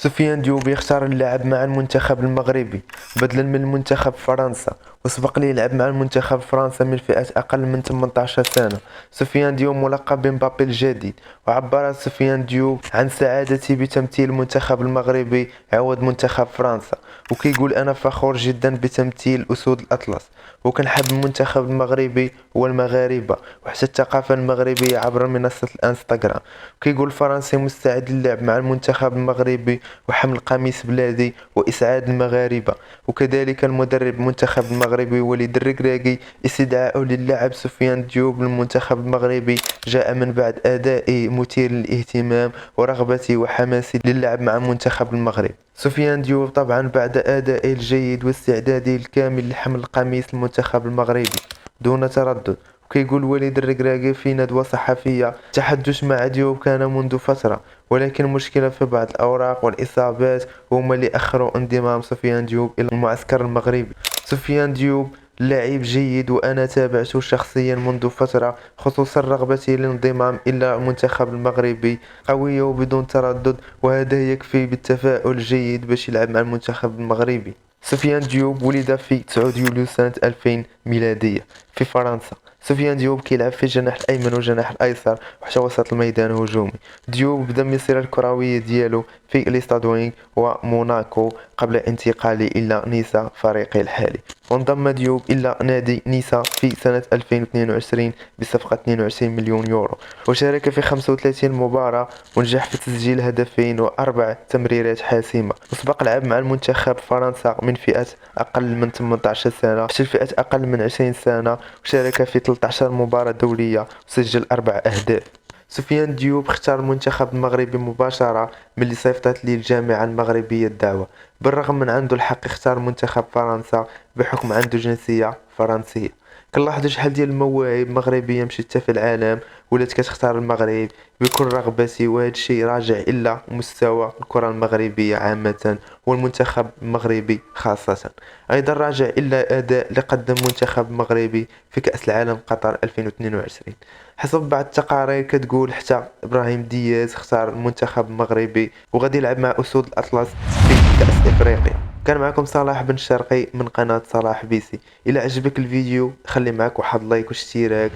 سفيان ديوب يختار اللعب مع المنتخب المغربي بدلا من المنتخب فرنسا، وسبق لي يلعب مع المنتخب فرنسا من فئة أقل من 18 سنة. سفيان ديوب ملقب بمبابي الجديد، وعبر سفيان ديوب عن سعادتي بتمثيل المنتخب المغربي عوض منتخب فرنسا، وكيقول أنا فخور جدا بتمثيل أسود الأطلس، وكنحب المنتخب المغربي والمغاربة وحتى الثقافة المغربية عبر منصة الانستغرام. كيقول الفرنسي مستعد للعب مع المنتخب المغربي وحمل قميص بلادي وإسعاد المغاربة. وكذلك المدرب المنتخب المغربي وليد الركراكي استدعاء للاعب سفيان ديوب للمنتخب المغربي جاء من بعد أداء مثير للاهتمام ورغبتي وحماسي للعب مع منتخب المغرب. سفيان ديوب طبعا بعد أدائه الجيد واستعداده الكامل لحمل قميص المنتخب المغربي دون تردد. وكيقول وليد الركراكي في ندوة صحفية: التحدث مع ديوب كان منذ فترة، ولكن المشكلة في بعض الأوراق والإصابات هما اللي أخروا انضمام سفيان ديوب إلى المعسكر المغربي. سفيان ديوب لاعب جيد وأنا تابعته شخصيا منذ فترة، خصوصا رغبتي للانضمام إلى المنتخب المغربي قوية وبدون تردد، وهذا يكفي بالتفاؤل الجيد باش يلعب مع المنتخب المغربي. سفيان ديوب ولد في 9 يوليو سنة 2000 ميلادية في فرنسا. سفيان ديوب كيلعب في الجناح الأيمن والجناح الأيسر وحتى وسط الميدان هجومي. ديوب بدا المسيرة الكروية ديالو في ليستاد وموناكو قبل انتقاله إلى نيسا فريقه الحالي، وانضم ديوب إلى نادي نيسا في سنة 2022 بصفقة 22 مليون يورو، وشارك في 35 مباراة ونجح في تسجيل هدفين وأربع تمريرات حاسمة. وسبق لعب مع المنتخب فرنسا من فئة أقل من 18 سنة حتى الفئة أقل من 20 سنة، وشارك في 13 مباراة دولية وسجل 4 أهداف. سفيان ديوب اختار المنتخب المغربي مباشرة ملي صيفطت ليه الجامعة المغربية الدعوة، بالرغم من عنده الحق يختار منتخب فرنسا بحكم عنده جنسية فرنسية. كنلاحظوا شحال ديال المواهب مغربية مشيت في العالم ولات كتختار المغرب بكل رغبتي، وهذا الشيء راجع إلى مستوى الكرة المغربية عامة والمنتخب المغربي خاصة. أيضا راجع إلى أداء اللي قدم المنتخب المغربي في كأس العالم قطر 2022. حسب بعض التقارير كتقول حتى إبراهيم دياز اختار المنتخب المغربي وغادي يلعب مع أسود الأطلس في كأس إفريقيا. كان معكم صلاح بن شرقي من قناة صلاح بيسي. إلى عجبك الفيديو خلي معك واحد لايك واشتراك.